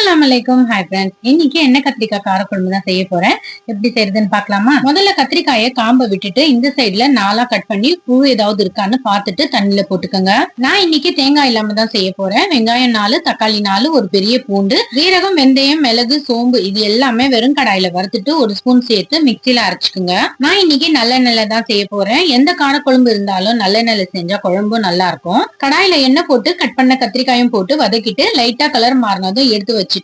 அஸ்ஸலாமு அலைக்கும். Hi friends, இன்னைக்கு என்ன கத்திரிக்காய் காரக்குழம்பு தான் செய்ய போறேன். எப்படி செய்யறதுன்னு பாக்கலாமா? முதல்ல கத்திரிக்காயை காம்பை விட்டுட்டு இந்த சைடுல 4 கட் பண்ணி புழு ஏதாவது இருக்கான்னு பார்த்துட்டு தண்ணியில போட்டுக்கோங்க. நான் இன்னைக்கு தேங்காய் இல்லாம தான் செய்ய போறேன். வெங்காயம் 4, தக்காளி 4, ஒரு பெரிய பூண்டு, ஜீரகம், வெந்தயம், மிளகு, சோம்பு இது எல்லாமே வெறும் கடாயில வறுத்துட்டு 1 ஸ்பூன் சேர்த்து மிக்சியில அரைச்சுக்குங்க. நான் இன்னைக்கு நல்லெண்ணெயில தான் செய்ய போறேன். எந்த காரக்குழம்பு இருந்தாலும் நல்லெண்ணெயில செஞ்சா குழம்பும் நல்லா இருக்கும். கடாயில எண்ணெய் போட்டு கட் பண்ண கத்திரிக்காயும் போட்டு வதக்கிட்டு லைட்டா கலர் மாறினதும் எடுத்து வச்சுட்டு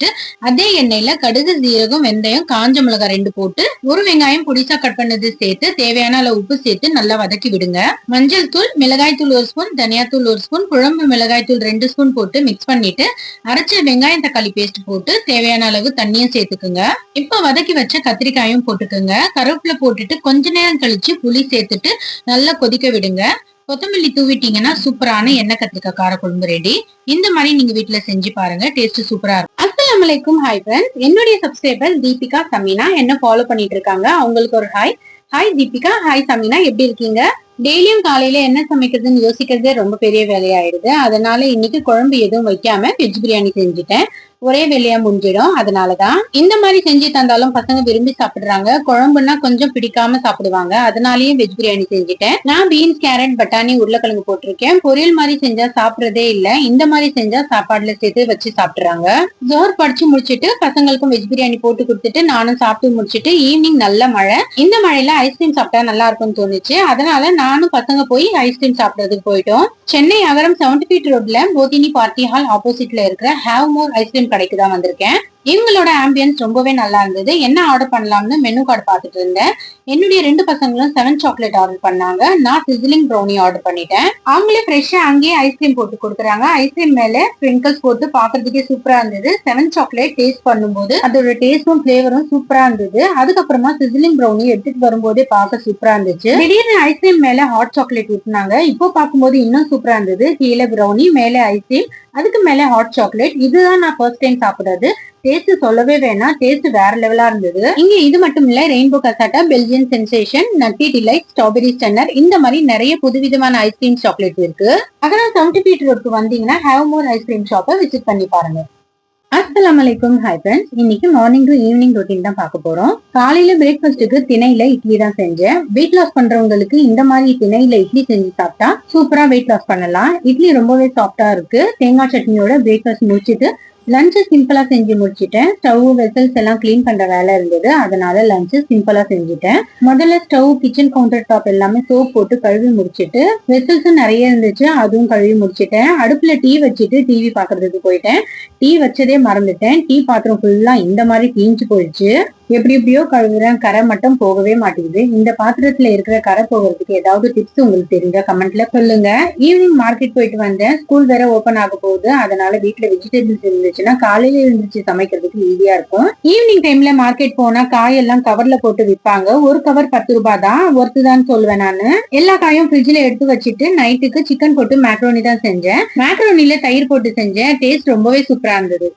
அதே எண்ணெயில கடுகு, ஜீரகம், வெந்தயம், காஞ்ச மிளகாய் 2 போட்டு ஒரு வெங்காயம் பொடிசா கட் பண்ணது சேர்த்து தேவையான அளவு உப்பு சேர்த்து நல்லா வதக்கி விடுங்க. மஞ்சள் தூள், மிளகாய் தூள் 1 ஸ்பூன், தனியா தூள் 1 ஸ்பூன், குழம்பு மிளகாய் தூள் 2 ஸ்பூன் போட்டு மிக்ஸ் பண்ணிட்டு அரைச்ச வெங்காயம் தக்காளி பேஸ்ட் போட்டு தேவையான அளவு தண்ணியும் சேர்த்துக்குங்க. இப்ப வதக்கி வச்ச கத்திரிக்காயும் போட்டுக்குங்க. கருவேப்பிலை போட்டுட்டு கொஞ்ச நேரம் கழிச்சு புளி சேர்த்துட்டு நல்லா கொதிக்க விடுங்க. கொத்தமல்லி தூவிட்டீங்கன்னா சூப்பரான எண்ணெய் கத்திரிக்காய் காரக்குழம்பு ரெடி. இந்த மாதிரி நீங்க வீட்டுல செஞ்சு பாருங்க, டேஸ்ட் சூப்பரா இருக்கும். அஸ்ஸலாமு அலைக்கும். ஹாய் ஃப்ரெண்ட்ஸ், என்னுடைய சப்ஸ்கிரைபர் தீபிகா சமீனா என்ன ஃபாலோ பண்ணிட்டு இருக்காங்க. அவங்களுக்கு ஒரு hi. Hi Deepika, hi Sameena, எப்படி இருக்கீங்க? டெய்லியும் காலையில என்ன சமைக்கிறதுன்னு யோசிக்கிறதே ரொம்ப பெரிய வேலையாயிடுது. அதனால இன்னைக்கு குழம்பு எதுவும் வைக்காம வெஜ் பிரியாணி செஞ்சுட்டேன். ஒரே வேலையா முடிஞ்சிடும். அதனாலதான் இந்த மாதிரி செஞ்சு தந்தாலும் பசங்க விரும்பி சாப்பிடுறாங்க. குழம்புன்னா கொஞ்சம் பிடிக்காம சாப்பிடுவாங்க. அதனாலயும் வெஜ் பிரியாணி செஞ்சுட்டேன். நான் பீன்ஸ், கேரட், பட்டாணி, உருளைக்கிழங்கு போட்டிருக்கேன். பொரியல் மாதிரி செஞ்சா சாப்பிடறதே இல்ல. இந்த மாதிரி செஞ்சா சாப்பாடுல சேர்த்து வச்சு சாப்பிடுறாங்க. ஜோர் படிச்சு முடிச்சுட்டு பசங்களுக்கும் வெஜ் பிரியாணி போட்டு கொடுத்துட்டு நானும் சாப்பிட்டு முடிச்சுட்டு ஈவினிங் நல்ல மழை. இந்த மழையில ஐஸ்கிரீம் சாப்பிட்டா நல்லா இருக்கும்னு தோணுச்சு. அதனால நானும் பசங்க போய் ஐஸ்கிரீம் சாப்பிடறதுக்கு போயிட்டோம். சென்னை அகரம் 70 ஃபீட் ரோட்ல போதினி பார்ட்டி ஹால் ஆப்போசிட்ல இருக்கிற ஹேவ் மோர் ஐஸ்கிரீம் கடைக்கு தான் வந்திருக்கேன். இவங்களோட ஆம்பியன்ஸ் ரொம்பவே நல்லா இருந்தது. என்ன ஆர்டர் பண்ணலாம்னு மெனு கார்டு பார்த்துட்டு இருந்தேன். என்னுடைய 2 பசங்களும் 7 சாக்லேட் ஆர்டர் பண்ணாங்க. நான் சிசிலிங் ப்ரௌனி ஆர்டர் பண்ணிட்டேன். அவங்களே ஃப்ரெஷ்ஷா அங்கேயே ஐஸ்கிரீம் போட்டு கொடுக்குறாங்க. ஐஸ்கிரீம் மேல ஸ்பிரிங்கிள்ஸ் போட்டு பாக்குறதுக்கே சூப்பரா இருந்தது. 7 சாக்லேட் டேஸ்ட் பண்ணும்போது அதோட டேஸ்டும் பிளேவரும் சூப்பரா இருந்தது. அதுக்கப்புறமா சிசிலிங் ப்ரௌனி எடுத்துட்டு வரும்போதே பார்க்க சூப்பரா இருந்துச்சு. திடீர்னு ஐஸ்கிரீம் மேல ஹாட் சாக்லேட் ஊட்டினாங்க. இப்போ பார்க்கும்போது இன்னும் சூப்பரா இருந்தது. கீழே ப்ரௌனி, மேல ஐஸ்கிரீம், அதுக்கு மேல ஹாட் சாக்லேட். இதுதான் நான் ஃபர்ஸ்ட் டைம் சாப்பிடுறது. டேஸ்ட் சொல்லவே வேணாம், டேஸ்ட் வேற லெவலா இருந்தது. இங்க இது மட்டும் இல்ல, ரெயின்போ கசாட்டா, பெல்ஜியன் சென்சேஷன், நட்டி டிலைட், ஸ்ட்ராபெரி ஸ்டன்னர், இந்த மாதிரி நிறைய புதுவிதமான ஐஸ்கிரீம் சாக்லேட் இருக்கு. அகரம் 70 ஃபீட் ரோட்க்கு வந்தீங்கன்னா ஹேவ் மோர் ஐஸ்கிரீம் ஷாப்பை விசிட் பண்ணி பாருங்க. அஸ்ஸலாமு அலைக்கும். ஹாய் ஃப்ரெண்ட்ஸ், இன்னைக்கு மார்னிங் டு ஈவினிங் ரொட்டீன் தான் பார்க்க போறோம். காலையில பிரேக்ஃபாஸ்ட்டுக்கு திணையில இட்லி தான் செஞ்சேன். வெயிட் லாஸ் பண்றவங்களுக்கு இந்த மாதிரி திணையில இட்லி செஞ்சு சாப்பிட்டா சூப்பரா வெயிட் லாஸ் பண்ணலாம். இட்லி ரொம்பவே சாஃப்டா இருக்கு. தேங்காய் சட்னியோட பிரேக்ஃபாஸ்ட் முடிச்சிட்டு லஞ்சு சிம்பிளா செஞ்சு முடிச்சிட்டேன். ஸ்டவ், வெசல்ஸ் எல்லாம் கிளீன் பண்ற வேலை இருந்தது. அதனால லஞ்சு சிம்பிளா செஞ்சுட்டேன். முதல்ல ஸ்டவ், கிச்சன் கவுண்டர் டாப் எல்லாமே சோப் போட்டு கழுவி முடிச்சிட்டு, வெசல்ஸும் நிறைய இருந்துச்சு, அதுவும் கழுவி முடிச்சிட்டேன். அடுப்புல டீ வச்சுட்டு டிவி பாக்குறதுக்கு போயிட்டேன். டீ வச்சதே மறந்துட்டேன். டீ பாத்திரம் ஃபுல்லா இந்த மாதிரி தீஞ்சு போயிடுச்சு. எப்படி எப்படியோ கழுவுறேன், கரை மட்டும் போகவே மாட்டேங்குது. இந்த பாத்திரத்துல இருக்கிற கரை போகிறதுக்கு ஏதாவது டிப்ஸ் உங்களுக்கு தெரிஞ்சா கமெண்ட்ல சொல்லுங்க. ஈவினிங் மார்க்கெட் போயிட்டு வந்தேன். ஸ்கூல் வேற ஓபன் ஆக போகுது. அதனால வீட்டுல வெஜிடபிள்ஸ் இருந்துச்சுன்னா காலையில இருந்துச்சு சமைக்கிறதுக்கு ஈஸியா இருக்கும். ஈவினிங் டைம்ல மார்க்கெட் போனா காயெல்லாம் கவர்ல போட்டு விற்பாங்க. ஒரு கவர் 10 ரூபாய் தான், ஒர்த்து தான் சொல்லுவேன் நானு. எல்லா காயும் ஃப்ரிட்ஜ்ல எடுத்து வச்சுட்டு நைட்டுக்கு சிக்கன் போட்டு மேக்ரோனி தான் செஞ்சேன். மேக்ரோனில தயிர் போட்டு செஞ்சேன். டேஸ்ட் ரொம்பவே சூப்பரா இருந்தது.